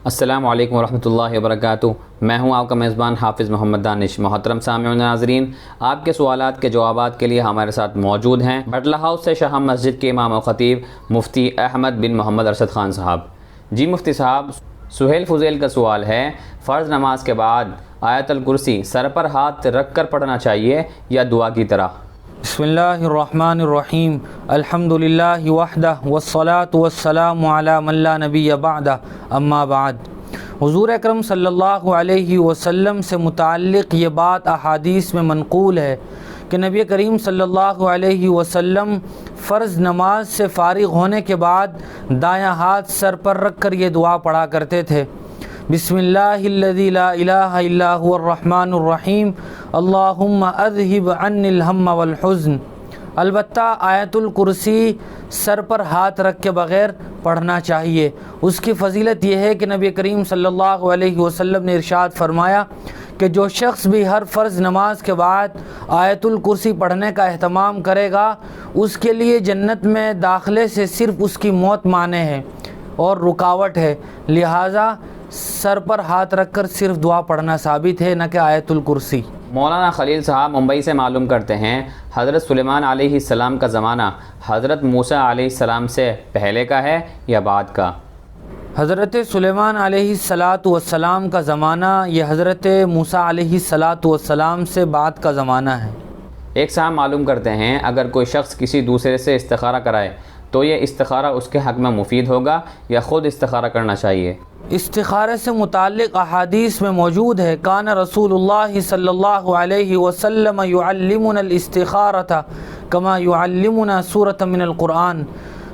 السلام علیکم ورحمۃ اللہ وبرکاتہ۔ میں ہوں آپ کا میزبان حافظ محمد دانش۔ محترم سامعین ناظرین، آپ کے سوالات کے جوابات کے لیے ہمارے ساتھ موجود ہیں بٹلہ ہاؤس سے شاہم مسجد کے امام و خطیب مفتی احمد بن محمد ارشد خان صاحب۔ جی مفتی صاحب، سہیل فضیل کا سوال ہے، فرض نماز کے بعد آیت الکرسی سر پر ہاتھ رکھ کر پڑھنا چاہیے یا دعا کی طرح؟ بسم اللہ الرحمن الرحیم، الحمدللہ وحدہ والصلاة والسلام علی من لا نبی بعدہ، اما بعد۔ حضور اکرم صلی اللہ علیہ وسلم سے متعلق یہ بات احادیث میں منقول ہے کہ نبی کریم صلی اللہ علیہ وسلم فرض نماز سے فارغ ہونے کے بعد دایاں ہاتھ سر پر رکھ کر یہ دعا پڑھا کرتے تھے، بسم اللہ الذی لا الہ الا هو الرحمن الرحیم، اللہم اذہب عنی الہم والحزن۔ البتہ آیت الکرسی سر پر ہاتھ رکھ کے بغیر پڑھنا چاہیے۔ اس کی فضیلت یہ ہے کہ نبی کریم صلی اللہ علیہ وسلم نے ارشاد فرمایا کہ جو شخص بھی ہر فرض نماز کے بعد آیت الکرسی پڑھنے کا اہتمام کرے گا، اس کے لیے جنت میں داخلے سے صرف اس کی موت مانع ہے اور رکاوٹ ہے، لہٰذا سر پر ہاتھ رکھ کر صرف دعا پڑھنا ثابت ہے، نہ کہ آیت الکرسی۔ مولانا خلیل صاحب ممبئی سے معلوم کرتے ہیں، حضرت سلیمان علیہ السلام کا زمانہ حضرت موسیٰ علیہ السلام سے پہلے کا ہے یا بعد کا؟ حضرت سلیمان علیہ السلام کا زمانہ یہ حضرت موسیٰ علیہ السلام سے بعد کا زمانہ ہے۔ ایک صاحب معلوم کرتے ہیں، اگر کوئی شخص کسی دوسرے سے استخارہ کرائے تو یہ استخارہ اس کے حق میں مفید ہوگا یا خود استخارہ کرنا چاہیے؟ استخارے سے متعلق احادیث میں موجود ہے، کان رسول اللہ صلی اللہ علیہ وسلم یعلمنا الاستخارۃ کما یعلمنا سورۃ من القرآن۔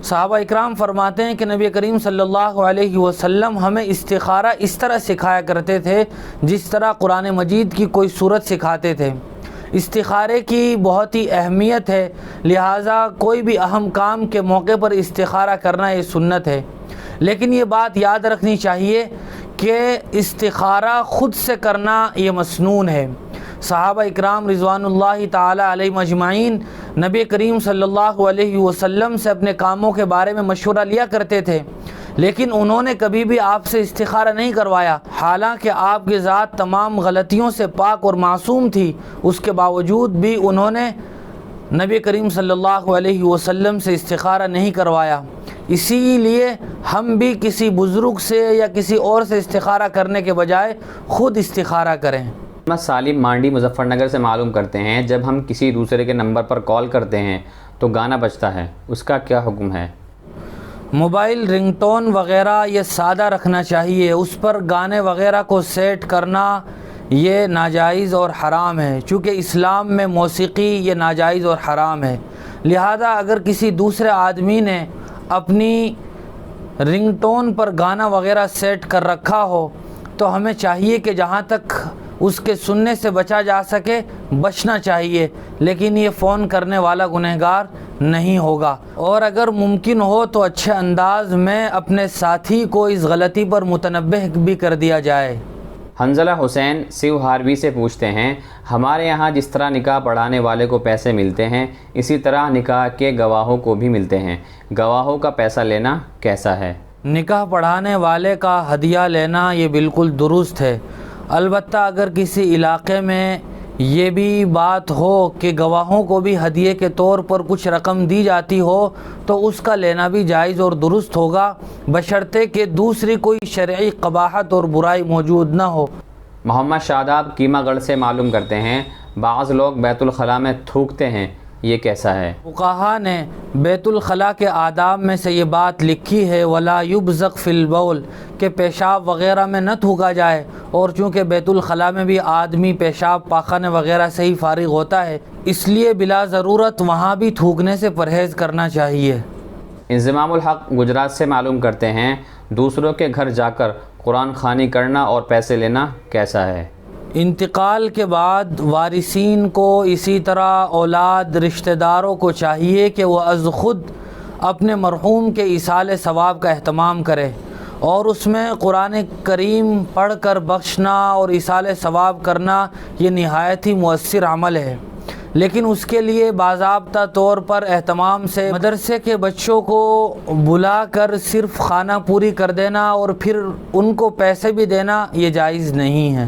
صحابہ اکرام فرماتے ہیں کہ نبی کریم صلی اللہ علیہ وسلم ہمیں استخارہ اس طرح سکھایا کرتے تھے جس طرح قرآن مجید کی کوئی سورت سکھاتے تھے۔ استخارے کی بہت ہی اہمیت ہے، لہٰذا کوئی بھی اہم کام کے موقع پر استخارہ کرنا یہ سنت ہے، لیکن یہ بات یاد رکھنی چاہیے کہ استخارہ خود سے کرنا یہ مسنون ہے۔ صحابہ اکرام رضوان اللہ تعالی علیہم اجمعین نبی کریم صلی اللہ علیہ وسلم سے اپنے کاموں کے بارے میں مشورہ لیا کرتے تھے، لیکن انہوں نے کبھی بھی آپ سے استخارہ نہیں کروایا، حالانکہ آپ کی ذات تمام غلطیوں سے پاک اور معصوم تھی، اس کے باوجود بھی انہوں نے نبی کریم صلی اللہ علیہ وسلم سے استخارہ نہیں کروایا۔ اسی لیے ہم بھی کسی بزرگ سے یا کسی اور سے استخارہ کرنے کے بجائے خود استخارہ کریں۔ محمد سالم مانڈی مظفر نگر سے معلوم کرتے ہیں، جب ہم کسی دوسرے کے نمبر پر کال کرتے ہیں تو گانا بجتا ہے، اس کا کیا حکم ہے؟ موبائل رنگ ٹون وغیرہ یہ سادہ رکھنا چاہیے، اس پر گانے وغیرہ کو سیٹ کرنا یہ ناجائز اور حرام ہے، چونکہ اسلام میں موسیقی یہ ناجائز اور حرام ہے، لہذا اگر کسی دوسرے آدمی نے اپنی رنگ ٹون پر گانا وغیرہ سیٹ کر رکھا ہو تو ہمیں چاہیے کہ جہاں تک اس کے سننے سے بچا جا سکے بچنا چاہیے، لیکن یہ فون کرنے والا گنہگار نہیں ہوگا، اور اگر ممکن ہو تو اچھے انداز میں اپنے ساتھی کو اس غلطی پر متنبہ بھی کر دیا جائے۔ حنزلہ حسین سیو ہاروی سے پوچھتے ہیں، ہمارے یہاں جس طرح نکاح پڑھانے والے کو پیسے ملتے ہیں اسی طرح نکاح کے گواہوں کو بھی ملتے ہیں، گواہوں کا پیسہ لینا کیسا ہے؟ نکاح پڑھانے والے کا ہدیہ لینا یہ بالکل درست ہے، البتہ اگر کسی علاقے میں یہ بھی بات ہو کہ گواہوں کو بھی ہدیے کے طور پر کچھ رقم دی جاتی ہو تو اس کا لینا بھی جائز اور درست ہوگا، بشرطے کہ دوسری کوئی شرعی قباحت اور برائی موجود نہ ہو۔ محمد شاداب کیما گڑھ سے معلوم کرتے ہیں، بعض لوگ بیت الخلاء میں تھوکتے ہیں، یہ کیسا ہے؟ فقہا نے بیت الخلاء کے آداب میں سے یہ بات لکھی ہے، ولا یبزق فی البول، کہ پیشاب وغیرہ میں نہ تھوکا جائے، اور چونکہ بیت الخلاء میں بھی آدمی پیشاب پاخانے وغیرہ سے ہی فارغ ہوتا ہے، اس لیے بلا ضرورت وہاں بھی تھوکنے سے پرہیز کرنا چاہیے۔ انضمام الحق گجرات سے معلوم کرتے ہیں، دوسروں کے گھر جا کر قرآن خوانی کرنا اور پیسے لینا کیسا ہے؟ انتقال کے بعد وارثین کو اسی طرح اولاد رشتہ داروں کو چاہیے کہ وہ از خود اپنے مرحوم کے ایصال ثواب کا اہتمام کرے، اور اس میں قرآن کریم پڑھ کر بخشنا اور ایصال ثواب کرنا یہ نہایت ہی مؤثر عمل ہے، لیکن اس کے لیے باضابطہ طور پر اہتمام سے مدرسے کے بچوں کو بلا کر صرف خانہ پوری کر دینا اور پھر ان کو پیسے بھی دینا یہ جائز نہیں ہے۔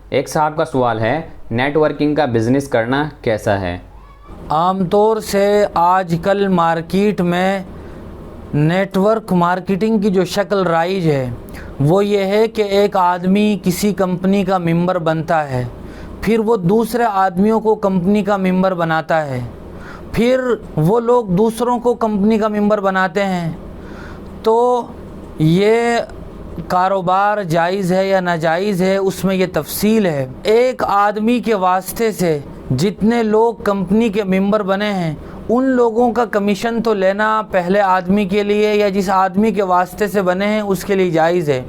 ایک صاحب کا سوال ہے، نیٹ ورکنگ کا بزنس کرنا کیسا ہے؟ عام طور سے آج کل مارکیٹ میں نیٹ ورک مارکیٹنگ کی جو شکل رائج ہے وہ یہ ہے کہ ایک آدمی کسی کمپنی کا ممبر بنتا ہے، پھر وہ دوسرے آدمیوں کو کمپنی کا ممبر بناتا ہے، پھر وہ لوگ دوسروں کو کمپنی کا ممبر بناتے ہیں۔ تو یہ کاروبار جائز ہے یا ناجائز ہے، اس میں یہ تفصیل ہے۔ ایک آدمی کے واسطے سے جتنے لوگ کمپنی کے ممبر بنے ہیں ان لوگوں کا کمیشن تو لینا پہلے آدمی کے لیے یا جس آدمی کے واسطے سے بنے ہیں اس کے لیے جائز ہے،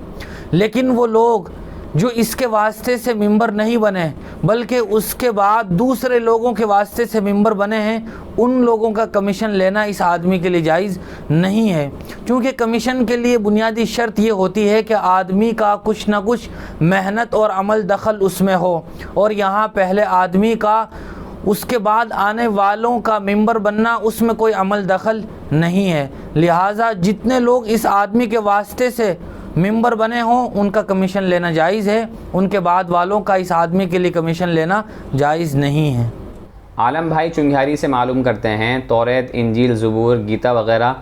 لیکن وہ لوگ جو اس کے واسطے سے ممبر نہیں بنے بلکہ اس کے بعد دوسرے لوگوں کے واسطے سے ممبر بنے ہیں، ان لوگوں کا کمیشن لینا اس آدمی کے لیے جائز نہیں ہے، کیونکہ کمیشن کے لیے بنیادی شرط یہ ہوتی ہے کہ آدمی کا کچھ نہ کچھ محنت اور عمل دخل اس میں ہو، اور یہاں پہلے آدمی کا اس کے بعد آنے والوں کا ممبر بننا اس میں کوئی عمل دخل نہیں ہے، لہٰذا جتنے لوگ اس آدمی کے واسطے سے ممبر بنے ہوں ان کا کمیشن لینا جائز ہے، ان کے بعد والوں کا اس آدمی کے لیے کمیشن لینا جائز نہیں ہے۔ عالم بھائی چنگھیاری سے معلوم کرتے ہیں، توریت، انجیل، زبور، گیتا وغیرہ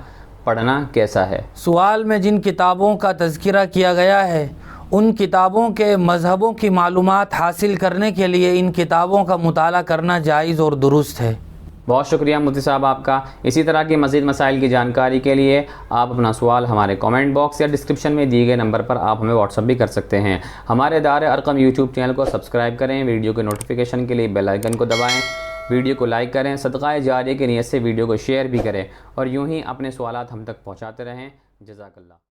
پڑھنا کیسا ہے؟ سوال میں جن کتابوں کا تذکرہ کیا گیا ہے ان کتابوں کے مذہبوں کی معلومات حاصل کرنے کے لیے ان کتابوں کا مطالعہ کرنا جائز اور درست ہے۔ بہت شکریہ مفتی صاحب آپ کا۔ اسی طرح کی مزید مسائل کی جانکاری کے لیے آپ اپنا سوال ہمارے کامنٹ باکس یا ڈسکرپشن میں دیے گئے نمبر پر آپ ہمیں واٹس ایپ بھی کر سکتے ہیں۔ ہمارے دار ارقم یوٹیوب چینل کو سبسکرائب کریں، ویڈیو کے نوٹیفیکیشن کے لیے بیل آئیکن کو دبائیں، ویڈیو کو لائک کریں، صدقہ جاریہ کی نیت سے ویڈیو کو شیئر بھی کریں، اور یوں ہی اپنے سوالات ہم تک پہنچاتے رہیں۔ جزاک اللہ۔